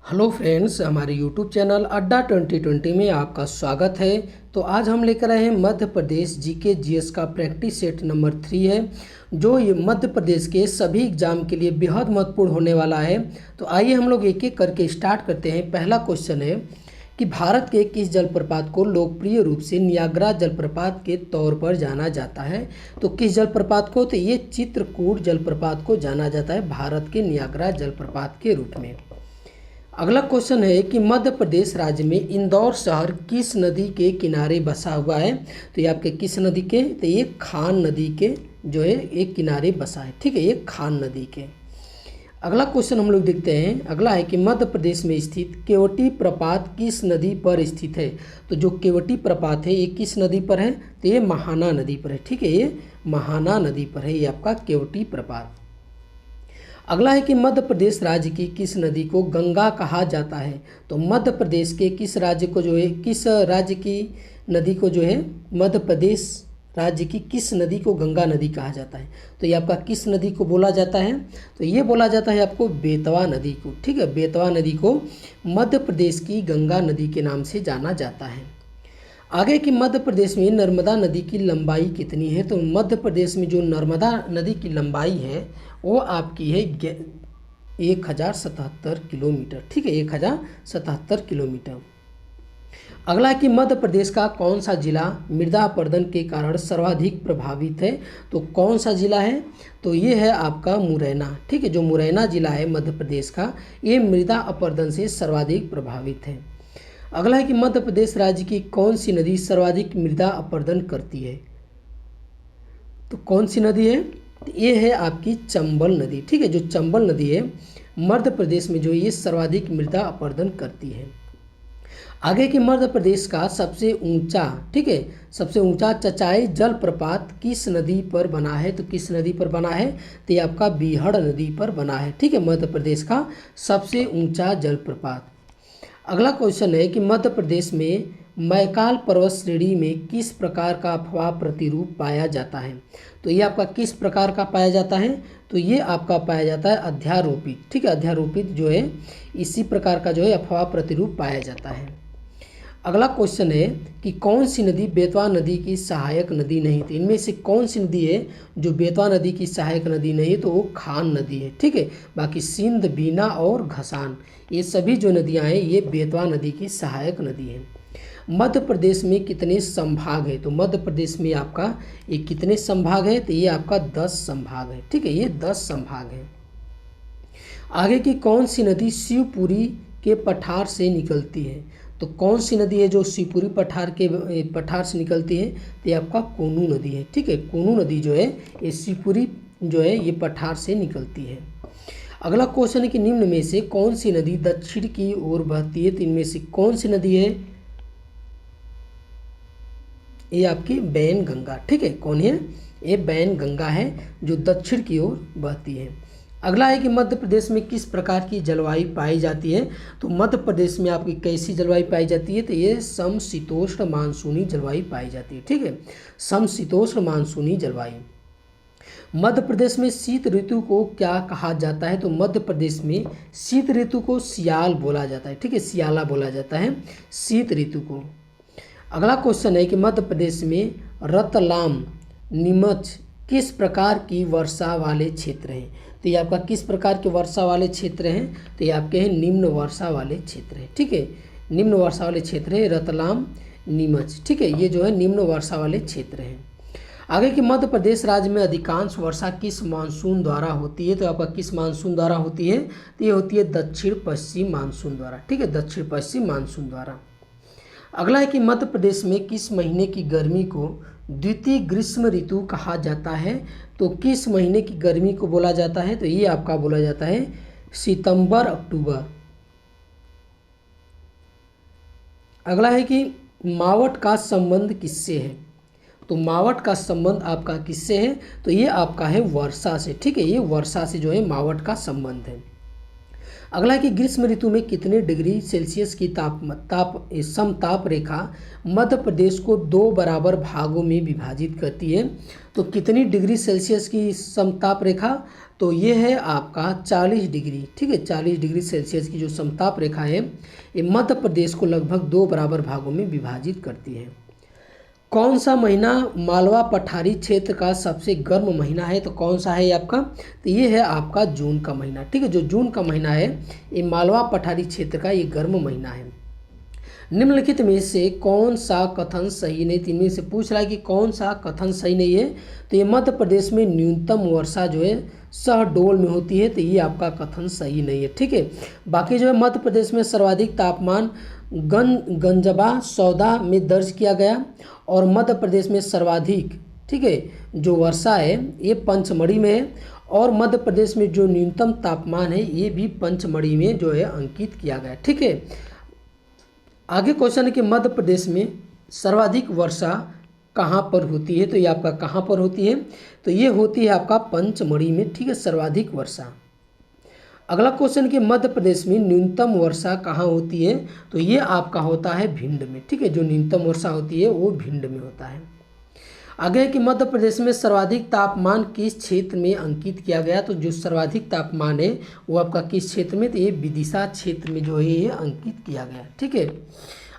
Hello friends, हमारे YouTube channel अड्डा 2020 में आपका स्वागत है। तो आज हम लेकर आए हैं मध्य प्रदेश जीके जीएस का प्रैक्टिस सेट नंबर 3 है, जो ये मध्य प्रदेश के सभी एग्जाम के लिए बेहद महत्वपूर्ण होने वाला है। तो आइए हम लोग एक एक करके स्टार्ट करते हैं। पहला क्वेश्चन है कि भारत के किस जलप्रपात को लोकप्रिय रूप से नियाग्रा जलप्रपात के तौर पर जाना जाता है। तो किस जलप्रपात को, तो ये चित्रकूट जलप्रपात को जाना जाता है भारत के नियाग्रा जलप्रपात के रूप में। अगला क्वेश्चन है कि मध्य प्रदेश राज्य में इंदौर शहर किस नदी के किनारे बसा हुआ है। तो ये आपके किस नदी के, तो ये खान नदी के जो है एक किनारे बसा है। ठीक है, ये खान नदी के। अगला क्वेश्चन हम लोग देखते हैं। अगला है कि मध्य प्रदेश में स्थित केवटी प्रपात किस नदी पर स्थित है। तो जो केवटी प्रपात है ये किस नदी पर है, तो ये महाना नदी पर है। ठीक है, ये महाना नदी पर है ये आपका केवटी प्रपात। अगला है कि मध्य प्रदेश राज्य की किस नदी को गंगा कहा जाता है। तो मध्य प्रदेश के किस राज्य को जो है, किस राज्य की नदी को जो है, मध्य प्रदेश राज्य की किस नदी को गंगा नदी कहा जाता है। तो ये आपका किस नदी को बोला जाता है, तो ये बोला जाता है आपको बेतवा नदी को। ठीक है, बेतवा नदी को मध्य प्रदेश की गंगा नदी के नाम से जाना जाता है। आगे कि मध्य प्रदेश में नर्मदा नदी की लंबाई कितनी है। तो मध्य प्रदेश में जो नर्मदा नदी की लंबाई है वो आपकी है 1077 किलोमीटर। ठीक है, 1077 किलोमीटर। अगला है कि मध्य प्रदेश का कौन सा जिला मृदा अपरदन के कारण सर्वाधिक प्रभावित है। तो कौन सा जिला है, तो ये है आपका मुरैना। ठीक है, जो मुरैना जिला है मध्य प्रदेश का, ये मृदा अपरदन से सर्वाधिक प्रभावित है। अगला है कि मध्य प्रदेश राज्य की कौन सी नदी सर्वाधिक मृदा अपरदन करती है। तो कौन सी नदी है, ये है आपकी चंबल नदी। ठीक है, जो चंबल नदी है मध्य प्रदेश में जो ये सर्वाधिक मृदा अपरदन करती है। आगे कि मध्य प्रदेश का सबसे ऊंचा, ठीक है, सबसे ऊंचा चचाई जलप्रपात किस नदी पर बना है। तो किस नदी पर बना है, तो ये आपका बीहड़ नदी पर बना है। ठीक है, मध्य प्रदेश का सबसे ऊंचा जलप्रपात। अगला क्वेश्चन है कि मध्य प्रदेश में मैकाल पर्वत श्रेणी में किस प्रकार का अफवाह प्रतिरूप पाया जाता है। तो ये आपका किस प्रकार का पाया जाता है, तो ये आपका पाया जाता है अध्यारोपित। ठीक है, अध्यारोपित जो है इसी प्रकार का जो है अफवाह प्रतिरूप पाया जाता है। अगला क्वेश्चन है कि कौन सी नदी बेतवा नदी की सहायक नदी नहीं थी। इनमें से कौन सी नदी है जो बेतवा नदी की सहायक नदी नहीं है, तो वो खान नदी है। ठीक है, बाकी सिंध, बीना और घसान ये सभी जो नदियां हैं ये बेतवा नदी की सहायक नदी है। मध्य प्रदेश में कितने संभाग है। तो मध्य प्रदेश में आपका ये कितने संभाग है, तो ये आपका 10 संभाग है। ठीक है, ये 10 संभाग है। आगे की कौन सी नदी शिवपुरी के पठार से निकलती है। तो कौन सी नदी है जो शिवपुरी पठार से निकलती है, तो ये आपका कोनू नदी है। ठीक है, कोनू नदी जो है ये शिवपुरी जो है ये पठार से निकलती है। अगला क्वेश्चन है कि निम्न में से कौन सी नदी दक्षिण की ओर बहती है। तो इनमें से कौन सी नदी है, ये आपकी बैन गंगा। ठीक है, कौन है, ये बैन गंगा है जो दक्षिण की ओर बहती है। अगला है कि मध्य प्रदेश में किस प्रकार की जलवायु पाई जाती है। तो मध्य प्रदेश में आपकी कैसी जलवायु पाई जाती है, तो ये समशीतोष्ण मानसूनी जलवायु पाई जाती है। ठीक है, समशीतोष्ण मानसूनी जलवायु। मध्य प्रदेश में शीत ऋतु को क्या कहा जाता है। तो मध्य प्रदेश में शीत ऋतु को सियाल बोला जाता है। ठीक है, सियाला बोला जाता है शीत ऋतु को। अगला क्वेश्चन है कि मध्य प्रदेश में रतलाम, नीमच किस प्रकार की वर्षा वाले क्षेत्र हैं। तो ये आपका किस प्रकार के वर्षा वाले क्षेत्र हैं, तो ये आपके हैं निम्न वर्षा वाले क्षेत्र हैं। ठीक है, निम्न वर्षा वाले क्षेत्र है रतलाम, नीमच। ठीक है, ये जो है निम्न वर्षा वाले क्षेत्र हैं। आगे कि मध्य प्रदेश राज्य में अधिकांश वर्षा किस मानसून द्वारा होती है। तो आपका किस मानसून द्वारा होती है, तो ये होती है दक्षिण पश्चिम मानसून द्वारा। ठीक है, दक्षिण पश्चिम मानसून द्वारा। अगला है कि मध्य प्रदेश में किस महीने की गर्मी को द्वितीय ग्रीष्म ऋतु कहा जाता है। तो किस महीने की गर्मी को बोला जाता है, तो ये आपका बोला जाता है सितंबर अक्टूबर। अगला है कि मावट का संबंध किससे है। तो मावट का संबंध आपका किससे है, तो ये आपका है वर्षा से। ठीक है, ये वर्षा से जो है मावट का संबंध है। अगला कि ग्रीष्म ऋतु में कितने डिग्री सेल्सियस की समताप रेखा मध्य प्रदेश को 2 बराबर भागों में विभाजित करती है। तो कितनी डिग्री सेल्सियस की समताप रेखा, तो ये है आपका 40 डिग्री, ठीक है। 40 डिग्री सेल्सियस की जो समताप रेखा है ये मध्य प्रदेश को लगभग 2 बराबर भागों में विभाजित करती है। कौन सा महीना मालवा पठारी क्षेत्र का सबसे गर्म महीना है? तो कौन सा है ये आपका? तो ये है आपका जून का महीना, ठीक है। जो जून का महीना है ये मालवा पठारी क्षेत्र का ये गर्म महीना है। निम्नलिखित में से कौन सा कथन सही नहीं? तो इनमें से पूछ रहा है कि कौन सा कथन सही नहीं है। तो ये मध्य प्रदेश में न्यूनतम वर्षा जो है शहडोल में होती है, तो ये आपका कथन सही नहीं है, ठीक है। बाकी जो है मध्य प्रदेश में सर्वाधिक तापमान गंजबा सौदा में दर्ज किया गया, और मध्य प्रदेश में सर्वाधिक, ठीक है, जो वर्षा है ये पंचमढ़ी में है, और मध्य प्रदेश में जो न्यूनतम तापमान है ये भी पंचमढ़ी में जो है अंकित किया गया, ठीक है। आगे क्वेश्चन है कि मध्य प्रदेश में सर्वाधिक वर्षा कहाँ पर होती है? तो ये आपका कहाँ पर होती है? तो ये होती है आपका पंचमढ़ी में, ठीक है, सर्वाधिक वर्षा। अगला क्वेश्चन कि मध्य प्रदेश में न्यूनतम वर्षा कहाँ होती है? तो ये आपका होता है भिंड में, ठीक है। जो न्यूनतम वर्षा होती है वो भिंड में होता है। आगे है कि मध्य प्रदेश में सर्वाधिक तापमान किस क्षेत्र में अंकित किया गया? तो जो सर्वाधिक तापमान है वो आपका किस क्षेत्र में? तो ये विदिशा क्षेत्र में जो है ये अंकित किया गया, ठीक है।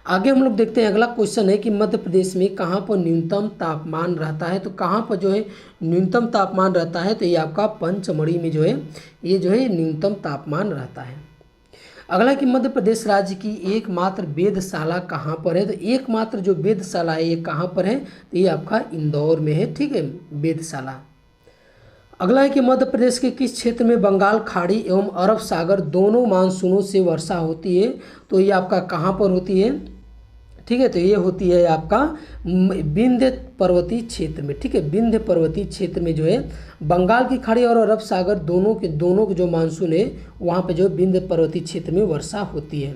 आगे हम लोग देखते हैं, अगला क्वेश्चन है कि मध्य प्रदेश में कहाँ पर न्यूनतम तापमान रहता है? तो कहाँ पर जो है न्यूनतम तापमान रहता है? तो ये आपका पंचमढ़ी में जो है ये जो है न्यूनतम तापमान रहता है। अगला कि मध्य प्रदेश राज्य की एकमात्र वेधशाला कहाँ पर है? तो एकमात्र जो वेधशाला है ये कहाँ पर है? तो ये आपका इंदौर में है, ठीक है, वेधशाला। अगला है कि मध्य प्रदेश के किस क्षेत्र में बंगाल खाड़ी एवं अरब सागर दोनों मानसूनों से वर्षा होती है? तो ये आपका कहाँ पर होती है? ठीक है, तो ये होती है आपका विंध्य पर्वतीय क्षेत्र में, ठीक है। विंध्य पर्वतीय क्षेत्र में जो है बंगाल की खाड़ी और अरब सागर दोनों के जो मानसून है वहाँ पे जो विंध्य पर्वतीय क्षेत्र में वर्षा होती है।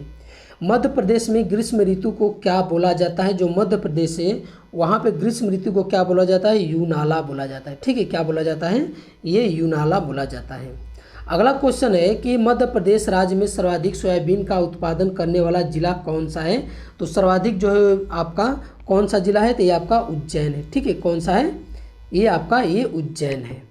मध्य प्रदेश में ग्रीष्म ऋतु को क्या बोला जाता है? जो मध्य प्रदेश है वहाँ पे ग्रीष्म ऋतु को क्या बोला जाता है? यूनाला बोला जाता है, ठीक है। क्या बोला जाता है? ये यूनाला बोला जाता है। अगला क्वेश्चन है कि मध्य प्रदेश राज्य में सर्वाधिक सोयाबीन का उत्पादन करने वाला जिला कौन सा है? तो सर्वाधिक जो है आपका कौन सा जिला है? तो ये आपका उज्जैन है, ठीक है। कौन सा है? ये आपका ये उज्जैन है।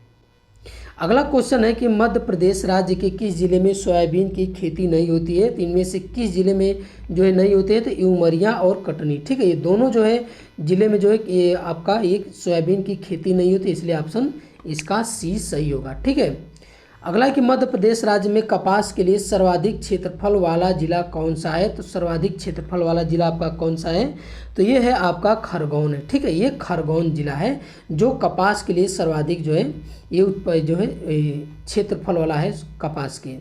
अगला क्वेश्चन है कि मध्य प्रदेश राज्य के किस जिले में सोयाबीन की खेती नहीं होती है? तो इनमें से किस जिले में जो है नहीं होती है? तो उमरिया और कटनी, ठीक है। ये दोनों जो है जिले में जो है ये आपका एक सोयाबीन की खेती नहीं होती, इसलिए ऑप्शन इसका सी सही होगा, ठीक है। अगला है कि मध्य प्रदेश राज्य में कपास के लिए सर्वाधिक क्षेत्रफल वाला जिला कौन सा है? तो सर्वाधिक क्षेत्रफल वाला जिला आपका कौन सा है? तो ये है आपका खरगोन है, ठीक है। ये खरगोन जिला है जो कपास के लिए सर्वाधिक जो है ये जो है क्षेत्रफल वाला है कपास के।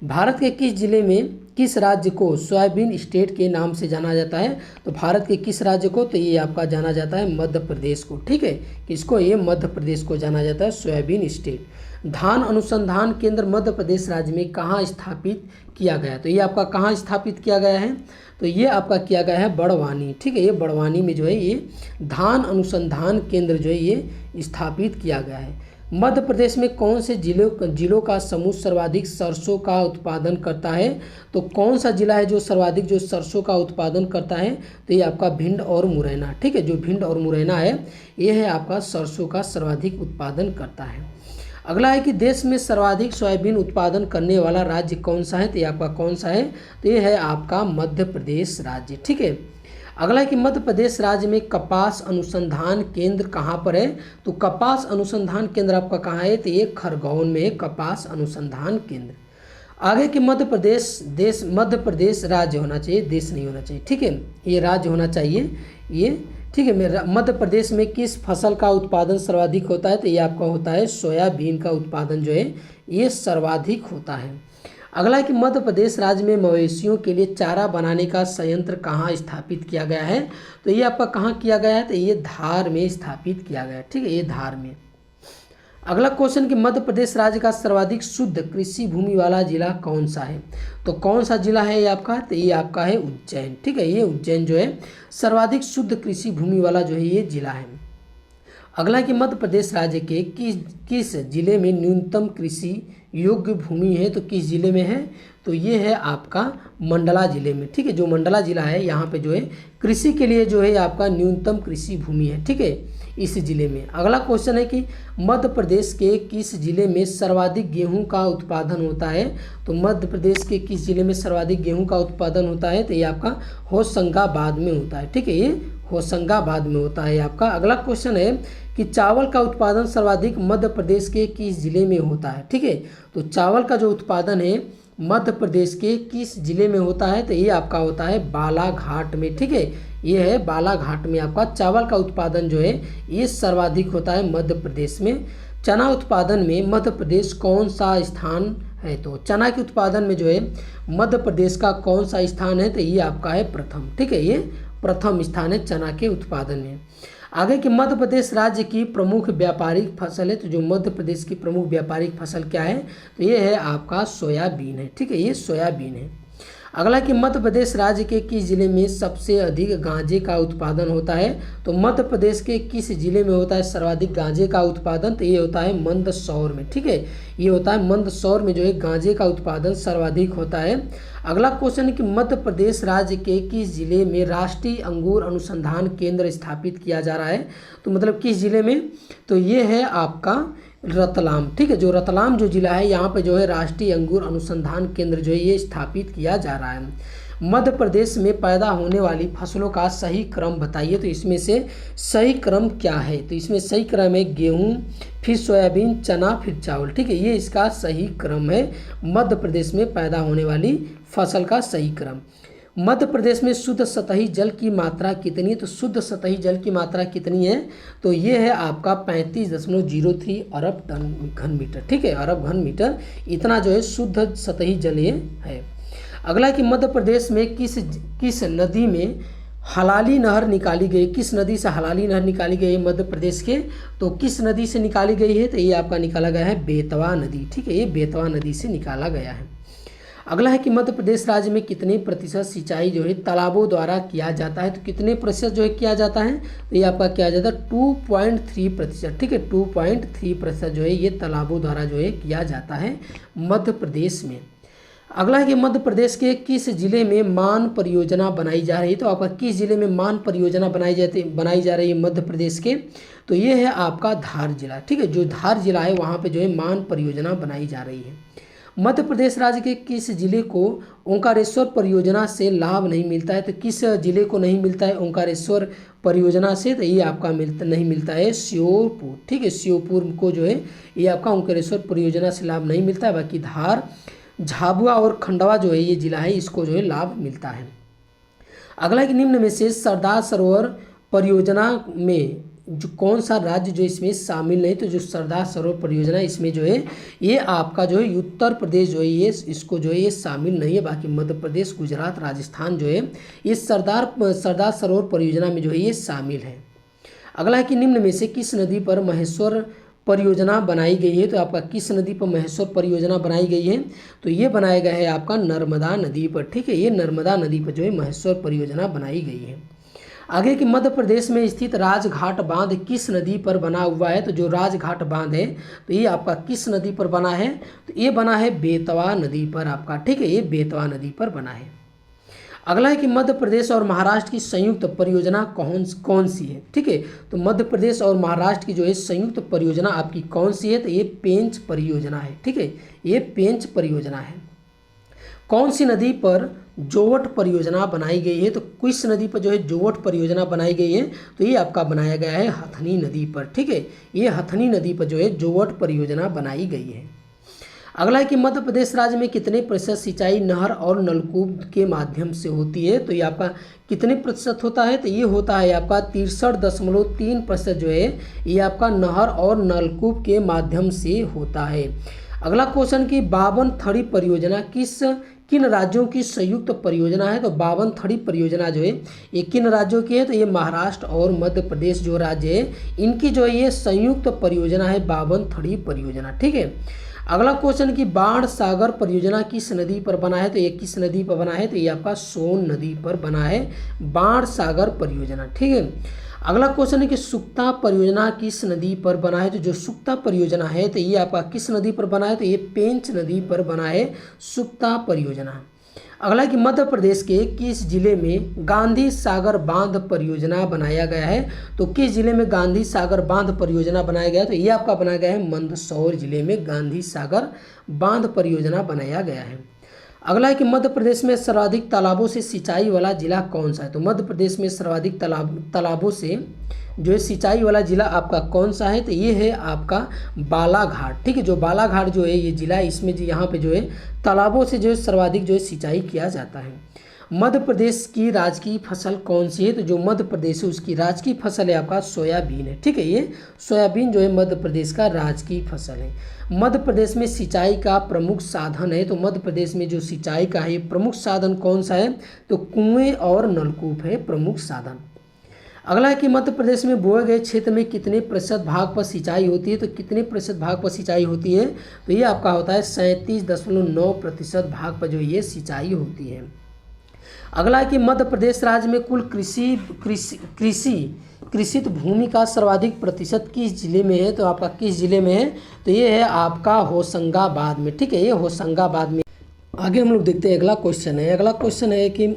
भारत के किस जिले में किस राज्य को सोयाबीन स्टेट के नाम से जाना जाता है? तो भारत के किस राज्य को? तो ये आपका जाना जाता है मध्य प्रदेश को, ठीक है। किसको? ये मध्य प्रदेश को जाना जाता है सोयाबीन स्टेट। धान अनुसंधान केंद्र मध्य प्रदेश राज्य में कहाँ स्थापित किया गया? तो ये आपका कहाँ स्थापित किया गया है? तो ये आपका किया गया है बड़वानी, ठीक है। ये बड़वानी में जो है ये धान अनुसंधान केंद्र जो है ये स्थापित किया गया है। मध्य प्रदेश में कौन से जिलों का समूह सर्वाधिक सरसों का उत्पादन करता है? तो कौन सा जिला है जो सर्वाधिक जो सरसों का उत्पादन करता है? तो ये आपका भिंड और मुरैना, ठीक है। जो भिंड और मुरैना है ये है आपका सरसों का सर्वाधिक उत्पादन करता है। अगला है कि देश में सर्वाधिक सोयाबीन उत्पादन करने वाला राज्य कौन सा है? तो ये आपका कौन सा है? तो ये है आपका मध्य प्रदेश राज्य, ठीक है। अगला है कि मध्य प्रदेश राज्य में कपास अनुसंधान केंद्र कहाँ पर है? तो कपास अनुसंधान केंद्र आपका कहाँ है? तो ये खरगोन में है कपास अनुसंधान केंद्र। आगे कि मध्य प्रदेश राज्य होना चाहिए, देश नहीं होना चाहिए, ठीक है। ये राज्य होना चाहिए ये, ठीक है। मध्य प्रदेश में किस फसल का उत्पादन सर्वाधिक होता है? तो ये आपका होता है सोयाबीन का उत्पादन जो है ये सर्वाधिक होता है। अगला है कि मध्य प्रदेश राज्य में मवेशियों के लिए चारा बनाने का संयंत्र कहाँ स्थापित किया गया है? तो ये आपका कहाँ किया गया है? तो ये धार में स्थापित किया गया है, ठीक है। ये धार में। अगला क्वेश्चन कि मध्य प्रदेश राज्य का सर्वाधिक शुद्ध कृषि भूमि वाला जिला कौन सा है? तो कौन सा जिला है ये आपका? तो ये आपका है उज्जैन, ठीक है। ये उज्जैन जो है सर्वाधिक शुद्ध कृषि भूमि वाला जो है ये जिला है। अगला कि मध्य प्रदेश राज्य के किस जिले में न्यूनतम कृषि योग्य भूमि है तो किस जिले में है, तो ये है आपका मंडला जिले में। ठीक है, जो मंडला जिला है यहाँ पे जो है कृषि के लिए जो है आपका न्यूनतम कृषि भूमि है। ठीक है, इस जिले में। अगला क्वेश्चन है कि मध्य प्रदेश के किस जिले में सर्वाधिक गेहूं का उत्पादन होता है, तो मध्य प्रदेश के किस जिले में सर्वाधिक गेहूं का उत्पादन होता है, तो ये आपका होशंगाबाद में होता है। ठीक है, ये होशंगाबाद में होता है आपका। अगला क्वेश्चन है कि चावल का उत्पादन सर्वाधिक मध्य प्रदेश के किस जिले में होता है। ठीक है, तो चावल का जो उत्पादन है मध्य प्रदेश के किस जिले में होता है, तो ये आपका होता है बालाघाट में। ठीक है, ये है बालाघाट में आपका चावल का उत्पादन जो है ये सर्वाधिक होता है मध्य प्रदेश में। चना उत्पादन में मध्य प्रदेश कौन सा स्थान है, तो चना के उत्पादन में जो है मध्य प्रदेश का कौन सा स्थान है, तो ये आपका है प्रथम। ठीक है, ये प्रथम स्थान है चना के उत्पादन में। आगे कि मध्य प्रदेश राज्य की प्रमुख व्यापारिक फसल है, तो जो मध्य प्रदेश की प्रमुख व्यापारिक फसल क्या है, तो ये है आपका सोयाबीन है। ठीक है, ये सोयाबीन है। अगला कि मध्य प्रदेश राज्य के किस जिले में सबसे अधिक गांजे का उत्पादन होता है, तो मध्य प्रदेश के किस जिले में होता है सर्वाधिक गांजे का उत्पादन, तो ये होता है मंदसौर में। ठीक है, ये होता है मंदसौर में जो है गांजे का उत्पादन सर्वाधिक होता है। अगला क्वेश्चन है कि मध्य प्रदेश राज्य के किस जिले में राष्ट्रीय अंगूर अनुसंधान केंद्र स्थापित किया जा रहा है, तो मतलब किस जिले में, तो ये है आपका रतलाम। ठीक है, जो रतलाम जो जिला है यहाँ पे जो है राष्ट्रीय अंगूर अनुसंधान केंद्र जो है ये स्थापित किया जा रहा है। मध्य प्रदेश में पैदा होने वाली फसलों का सही क्रम बताइए, तो इसमें से सही क्रम क्या है, तो इसमें सही क्रम है गेहूं, फिर सोयाबीन, चना, फिर चावल। ठीक है, ये इसका सही क्रम है मध्य प्रदेश में पैदा होने वाली फसल का सही क्रम। मध्य प्रदेश में शुद्ध सतही जल की मात्रा कितनी, तो शुद्ध सतही जल की मात्रा कितनी है, तो ये है आपका 35.03 अरब टन घन मीटर। ठीक है, अरब घन मीटर इतना जो है शुद्ध सतही जल ये है। अगला कि मध्य प्रदेश में किस नदी में हलाली नहर निकाली गई, किस नदी से हलाली नहर निकाली गई है मध्य प्रदेश के, तो किस नदी से निकाली गई है, तो ये आपका निकाला गया है बेतवा नदी। ठीक है, ये बेतवा नदी से निकाला गया है। अगला है कि मध्य प्रदेश राज्य में कितने प्रतिशत सिंचाई जो है तालाबों द्वारा किया जाता है, तो कितने प्रतिशत जो है किया जाता है, तो ये आपका किया जाता है 2.3%। ठीक है, 2.3% जो है ये तालाबों द्वारा जो है किया जाता है मध्य प्रदेश में। अगला है कि मध्य प्रदेश के किस जिले में मान परियोजना बनाई जा रही है, तो आपका किस जिले में मान परियोजना बनाई जा रही है मध्य प्रदेश के, तो ये है आपका धार जिला। ठीक है, जो धार जिला है वहाँ पे जो है मान परियोजना बनाई जा रही है। मध्य प्रदेश राज्य के किस जिले को ओंकारेश्वर परियोजना से लाभ नहीं मिलता है, तो किस जिले को नहीं मिलता है ओंकारेश्वर परियोजना से, तो ये आपका नहीं मिलता है श्योपुर। ठीक है, श्योपुर को जो है ये आपका ओंकारेश्वर परियोजना से लाभ नहीं मिलता है, बाकी धार, झाबुआ और खंडवा जो है ये जिला है इसको जो है लाभ मिलता है। अगला कि निम्न में से सरदार सरोवर परियोजना में जो कौन सा राज्य जो इसमें शामिल नहीं, तो जो सरदार सरोवर परियोजना इसमें जो है ये आपका जो है उत्तर प्रदेश जो है ये इसको जो है ये शामिल नहीं है, बाकी मध्य प्रदेश, गुजरात, राजस्थान जो है ये सरदार सरोवर परियोजना में जो है ये शामिल है। अगला है कि निम्न में से किस नदी पर महेश्वर परियोजना बनाई गई है, तो आपका किस नदी पर महेश्वर परियोजना बनाई गई है, तो ये बनाया गया है आपका नर्मदा नदी पर। ठीक है, ये नर्मदा नदी पर जो है महेश्वर परियोजना बनाई गई है। आगे कि मध्य प्रदेश में स्थित राजघाट बांध किस नदी पर बना हुआ है, तो जो राजघाट बांध है तो ये आपका किस नदी पर बना है, तो ये बना है बेतवा नदी पर आपका। ठीक है, ये बेतवा नदी पर बना है। अगला है कि मध्य प्रदेश और महाराष्ट्र की संयुक्त परियोजना कौन सी है। ठीक है, तो मध्य प्रदेश और महाराष्ट्र की जो है संयुक्त परियोजना आपकी कौन सी है, तो ये पेंच परियोजना है। ठीक है, ये पेंच परियोजना है। कौन सी नदी पर जोवट परियोजना बनाई गई है, तो किस नदी पर जो है जोवट परियोजना बनाई गई है, तो ये आपका बनाया गया है हथनी नदी पर। ठीक है, ये हथनी नदी पर जो है जोवट परियोजना बनाई गई है। अगला है कि मध्य प्रदेश राज्य में कितने प्रतिशत सिंचाई नहर और नलकूप के माध्यम से होती है, तो ये आपका कितने प्रतिशत होता है, तो ये होता है आपका 63.3% जो है ये आपका नहर और नलकूप के माध्यम से होता है। अगला क्वेश्चन की 52 थड़ी परियोजना किन राज्यों की संयुक्त परियोजना है, तो 52 थड़ी परियोजना जो है ये किन राज्यों की है, तो ये महाराष्ट्र और मध्य प्रदेश जो राज्य है इनकी जो है ये संयुक्त परियोजना है 52 थड़ी परियोजना। ठीक है, अगला क्वेश्चन की बाण सागर परियोजना किस नदी पर बना है, तो ये किस नदी पर बना है, तो ये आपका सोन नदी पर बना है बाण सागर परियोजना। ठीक है, अगला क्वेश्चन है कि सुक्ता परियोजना किस नदी पर बना है। तो जो सुक्ता परियोजना है तो ये आपका किस नदी पर बना है, तो ये पेंच नदी पर बना है सुक्ता परियोजना। अगला कि मध्य प्रदेश के किस जिले में गांधी सागर बांध परियोजना बनाया गया है। तो किस जिले में गांधी सागर बांध परियोजना बनाया गया है, तो ये आपका बनाया गया है मंदसौर जिले में गांधी सागर बांध परियोजना बनाया गया है। अगला है कि मध्य प्रदेश में सर्वाधिक तालाबों से सिंचाई वाला जिला कौन सा है। तो मध्य प्रदेश में सर्वाधिक तालाबों से जो है सिंचाई वाला जिला आपका कौन सा है, तो ये है आपका बालाघाट। ठीक है, जो बालाघाट जो है ये जिला है, इसमें जो यहाँ पे जो है तालाबों से जो है सर्वाधिक जो है सिंचाई किया जाता है। मध्य प्रदेश की राजकीय फसल कौन सी है। तो जो मध्य प्रदेश है उसकी राजकीय फसल है आपका सोयाबीन है। ठीक है, ये सोयाबीन जो है मध्य प्रदेश का राजकीय फसल है। मध्य प्रदेश में सिंचाई का प्रमुख साधन है। तो मध्य प्रदेश में जो सिंचाई का है प्रमुख साधन कौन सा है, तो कुएं और नलकूप है प्रमुख साधन। अगला है कि मध्य प्रदेश में बोए गए क्षेत्र में कितने प्रतिशत भाग पर सिंचाई होती है। तो कितने प्रतिशत भाग पर सिंचाई होती है, तो ये आपका होता है 37.9% भाग पर जो ये सिंचाई होती है। अगला है कि मध्य प्रदेश राज्य में कुल कृषित भूमि का सर्वाधिक प्रतिशत किस जिले में है। तो आपका किस जिले में है, तो ये है आपका होशंगाबाद में। ठीक है, ये होशंगाबाद में। आगे हम लोग देखते हैं अगला क्वेश्चन है। अगला क्वेश्चन है कि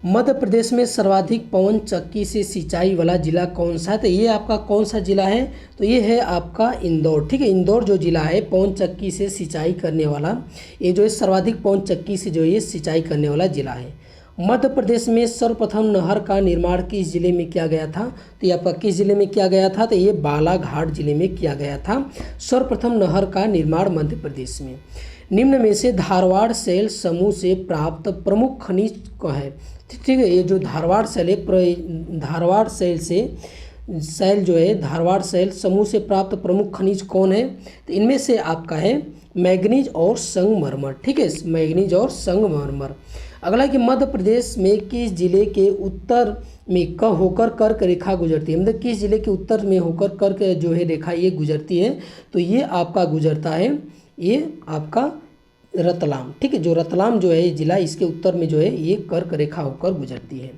मध्य प्रदेश में सर्वाधिक पवन चक्की से सिंचाई वाला जिला कौन सा है। तो ये आपका कौन सा जिला है, तो ये है आपका इंदौर। ठीक है, इंदौर जो जिला है पवन चक्की से सिंचाई करने वाला, ये जो है सर्वाधिक पवन चक्की से जो ये सिंचाई करने वाला जिला है। मध्य प्रदेश में सर्वप्रथम नहर का निर्माण किस जिले में किया गया था। तो ये आपका किस जिले में किया गया था, तो ये बालाघाट जिले में किया गया था सर्वप्रथम नहर का निर्माण मध्य प्रदेश में। निम्न में से धारवाड़ शैल समूह से प्राप्त प्रमुख खनिज कौन है। ठीक है, ये जो धारवाड़ शैल है, धारवाड़ शैल जो है धारवाड़ शैल समूह से प्राप्त प्रमुख खनिज कौन है, तो इनमें से आपका है मैग्नीज और संगमरमर। ठीक है, मैग्नीज और संगमरमर। अगला कि मध्य प्रदेश में किस जिले के उत्तर में होकर कर्क रेखा गुजरती है। मतलब किस जिले के उत्तर में होकर कर्क जो है रेखा ये गुजरती है, तो ये आपका गुजरता है ये आपका रतलाम। ठीक है, जो रतलाम जो है जिला इसके उत्तर में जो है ये कर्क रेखा होकर गुजरती है।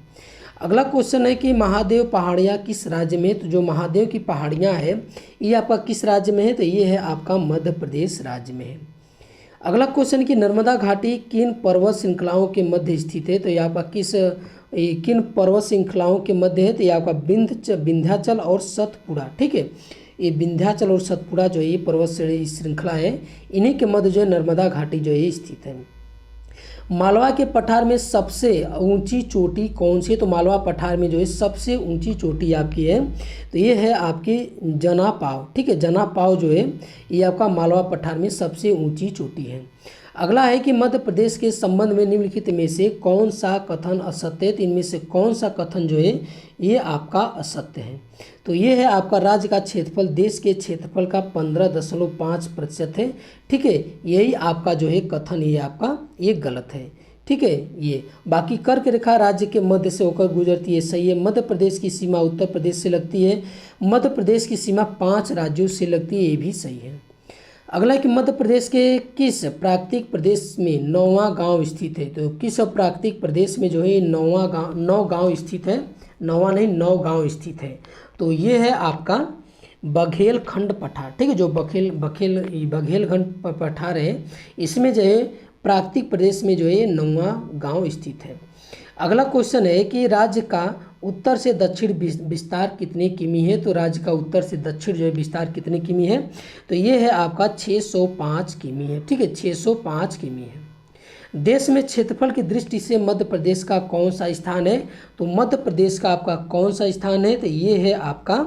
अगला क्वेश्चन है कि महादेव पहाड़ियाँ किस राज्य में। तो जो महादेव की पहाड़ियाँ है ये आपका किस राज्य में है, तो ये है आपका मध्य प्रदेश राज्य में है। अगला क्वेश्चन कि नर्मदा घाटी किन पर्वत श्रृंखलाओं के मध्य स्थित है। तो ये आपका किन पर्वत श्रृंखलाओं के मध्य है, तो ये आपका विंध्याचल और सतपुड़ा। ठीक है, ये विंध्याचल और सतपुड़ा जो है ये पर्वत श्रृंखला है, इन्हीं के मध्य जो है नर्मदा घाटी जो है स्थित है। मालवा के पठार में सबसे ऊंची चोटी कौन सी है। तो मालवा पठार में जो है सबसे ऊंची चोटी आपकी है, तो ये है आपकी जनापाव। ठीक है, जनापाव जो है ये आपका मालवा पठार में सबसे ऊंची चोटी है। अगला है कि मध्य प्रदेश के संबंध में निम्नलिखित में से कौन सा कथन असत्य है। तो इनमें से कौन सा कथन जो है ये आपका असत्य है। तो ये है आपका राज्य का क्षेत्रफल देश के क्षेत्रफल का 15.5% है। ठीक है, यही आपका जो है कथन ये आपका ये गलत है। ठीक है, ये बाकी कर्क रेखा राज्य के मध्य से होकर गुजरती है, सही है। मध्य प्रदेश की सीमा उत्तर प्रदेश से लगती है, मध्य प्रदेश की सीमा 5 राज्यों से लगती है, ये भी सही है। अगला कि मध्य प्रदेश के किस प्राकृतिक प्रदेश में 9वां गांव स्थित है। तो किस प्राकृतिक प्रदेश में जो है 9 गांव स्थित है, 9वां नहीं 9 गांव स्थित है। तो ये है आपका बघेलखंड पठार। ठीक है, जो बघेलखंड पठार है इसमें जो है प्राकृतिक प्रदेश में जो है 9वां गांव स्थित है। अगला क्वेश्चन है कि राज्य का उत्तर से दक्षिण विस्तार कितने किमी है। तो राज्य का उत्तर से दक्षिण जो है विस्तार कितने किमी है, तो ये है आपका 605 किमी है। ठीक है, 605 किमी है। देश में क्षेत्रफल की दृष्टि से मध्य प्रदेश का कौन सा स्थान है। तो मध्य प्रदेश का आपका कौन सा स्थान है, तो ये है आपका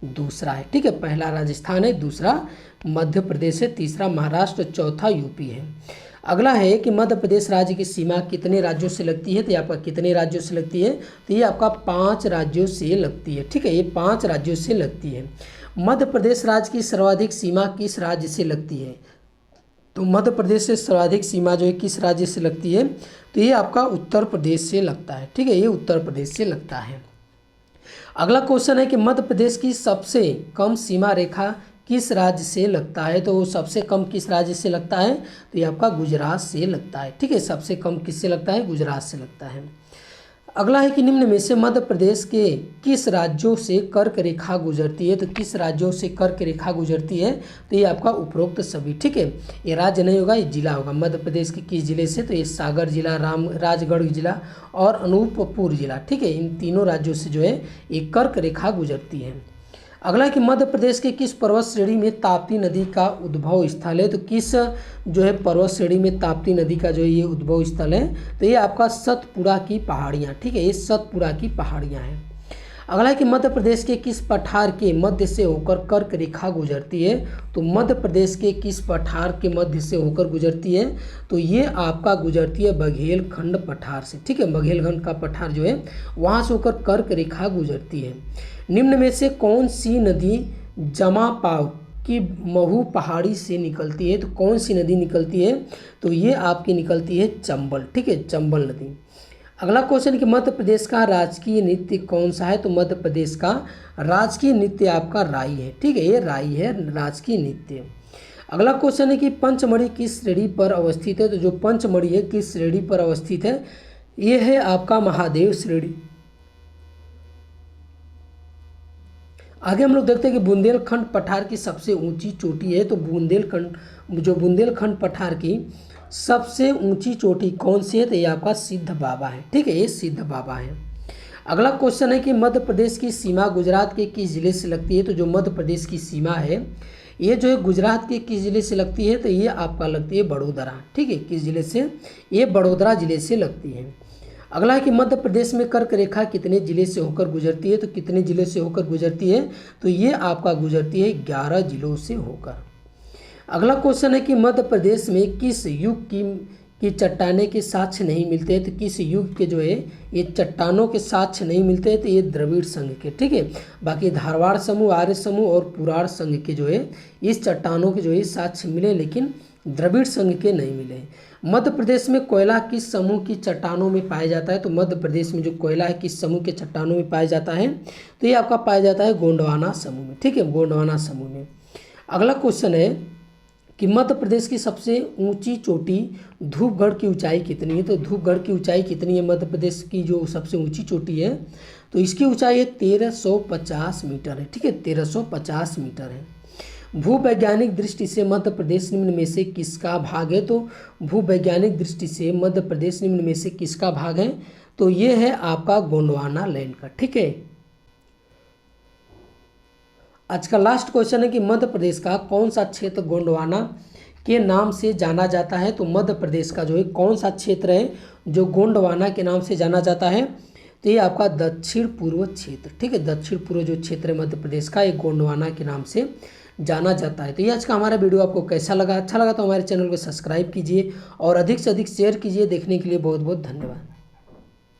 दूसरा है। ठीक है, पहला राजस्थान है, दूसरा मध्य प्रदेश है, तीसरा महाराष्ट्र, चौथा यूपी है। अगला है कि मध्य प्रदेश राज्य की सीमा कितने राज्यों से लगती है। तो ये आपका कितने राज्यों से लगती है, तो ये आपका 5 राज्यों से लगती है। ठीक है, ये 5 राज्यों से लगती है। मध्य प्रदेश राज्य की सर्वाधिक सीमा किस राज्य से लगती है। तो मध्य प्रदेश से सर्वाधिक सीमा जो है किस राज्य से लगती है, तो ये आपका उत्तर प्रदेश से लगता है। ठीक है, ये उत्तर प्रदेश से लगता है। अगला क्वेश्चन है कि मध्य प्रदेश की सबसे कम सीमा रेखा किस राज्य से लगता है। तो वो सबसे कम किस राज्य से लगता है, तो ये आपका गुजरात से लगता है। ठीक है, सबसे कम किससे लगता है, गुजरात से लगता है। अगला है कि निम्न में से मध्य प्रदेश के किस राज्यों से कर्क रेखा गुजरती है। तो किस राज्यों से कर्क रेखा गुजरती है, तो ये आपका उपरोक्त सभी, ठीक है। ये राज्य नहीं होगा, ये जिला होगा। मध्य प्रदेश के किस जिले से, तो ये सागर जिला, राजगढ़ जिला और अनूपपुर जिला, ठीक है। इन तीनों राज्यों से जो है ये कर्क रेखा गुजरती है। अगला है कि मध्य प्रदेश के किस पर्वत श्रेणी में ताप्ती नदी का उद्भव स्थल है। तो किस जो है पर्वत श्रेणी में ताप्ती नदी का जो है ये उद्भव स्थल है, तो ये आपका सतपुड़ा की पहाड़ियाँ, ठीक है। ये सतपुड़ा की पहाड़ियाँ हैं। अगला है कि मध्य प्रदेश के किस पठार के मध्य से होकर कर्क रेखा गुजरती है। तो मध्य प्रदेश के किस पठार के मध्य से होकर गुजरती है, तो ये आपका गुजरती है बघेलखंड पठार से, ठीक है। बघेलखंड का पठार जो है वहाँ से होकर कर्क रेखा गुजरती है। निम्न में से कौन सी नदी जमापाव की महू पहाड़ी से निकलती है। तो कौन सी नदी निकलती है, तो ये आपकी निकलती है चंबल, ठीक है, चंबल नदी। अगला क्वेश्चन कि मध्य प्रदेश का राजकीय नृत्य कौन सा है। तो मध्य प्रदेश का राजकीय नृत्य आपका राई है, ठीक है। ये राई है राजकीय नृत्य। अगला क्वेश्चन है कि पंचमढ़ी किस श्रेणी पर अवस्थित है। तो जो पंचमढ़ी है किस श्रेणी पर अवस्थित है, ये है आपका महादेव श्रेणी। आगे हम लोग देखते हैं कि बुंदेलखंड पठार की सबसे ऊंची चोटी है। तो बुंदेलखंड पठार की सबसे ऊंची चोटी कौन सी है, तो ये आपका सिद्ध बाबा है, ठीक है। ये सिद्ध बाबा है। अगला क्वेश्चन है कि मध्य प्रदेश की सीमा गुजरात के किस जिले से लगती है। तो जो मध्य प्रदेश की सीमा है ये जो है गुजरात के किस जिले से लगती है, तो ये आपका लगती है बड़ोदरा, ठीक है। किस जिले से, ये बड़ोदरा जिले से लगती है। अगला है कि मध्य प्रदेश में कर्क रेखा कितने जिले से होकर गुजरती है। तो कितने जिले से होकर गुजरती है, तो ये आपका गुजरती है 11 जिलों से होकर। अगला क्वेश्चन है कि मध्य प्रदेश में किस युग की चट्टाने के साक्ष्य नहीं मिलते हैं। तो किस युग के जो है ये चट्टानों के साक्ष्य नहीं मिलते हैं, तो ये द्रविड़ संघ के, ठीक है। बाकी धारवाड़ समूह, आर्य समूह और पुराण संघ के जो है इस चट्टानों के जो है साक्ष्य मिले, लेकिन द्रविड़ संघ के नहीं मिले। मध्य प्रदेश में कोयला किस समूह की चट्टानों में पाया जाता है। तो मध्य प्रदेश में जो कोयला है किस समूह के चट्टानों में पाया जाता है, तो ये आपका पाया जाता है गोंडवाना समूह में, ठीक है, गोंडवाना समूह में। अगला क्वेश्चन है कि मध्य प्रदेश की सबसे ऊंची चोटी धूपगढ़ की ऊंचाई कितनी है। तो धूपगढ़ की ऊंचाई कितनी है, मध्य प्रदेश की जो सबसे ऊंची चोटी है, तो इसकी ऊंचाई है 1350 मीटर है, ठीक है, 1350 मीटर है। भूवैज्ञानिक दृष्टि से मध्य प्रदेश निम्न में से किसका भाग है। तो भूवैज्ञानिक दृष्टि से मध्य प्रदेश निम्न में से किसका भाग है, तो ये है आपका गोंडवाना लैंड का, ठीक है। आज का लास्ट क्वेश्चन है कि मध्य प्रदेश का कौन सा क्षेत्र गोंडवाना के नाम से जाना जाता है। तो मध्य प्रदेश का जो है कौन सा क्षेत्र है जो गोंडवाना के नाम से जाना जाता है, तो ये आपका दक्षिण पूर्व क्षेत्र, ठीक है। दक्षिण पूर्व जो क्षेत्र है मध्य प्रदेश का, एक गोंडवाना के नाम से जाना जाता है। तो ये आज का हमारा वीडियो आपको कैसा लगा, अच्छा लगा तो हमारे चैनल को सब्सक्राइब कीजिए और अधिक से अधिक शेयर कीजिए। देखने के लिए बहुत बहुत धन्यवाद।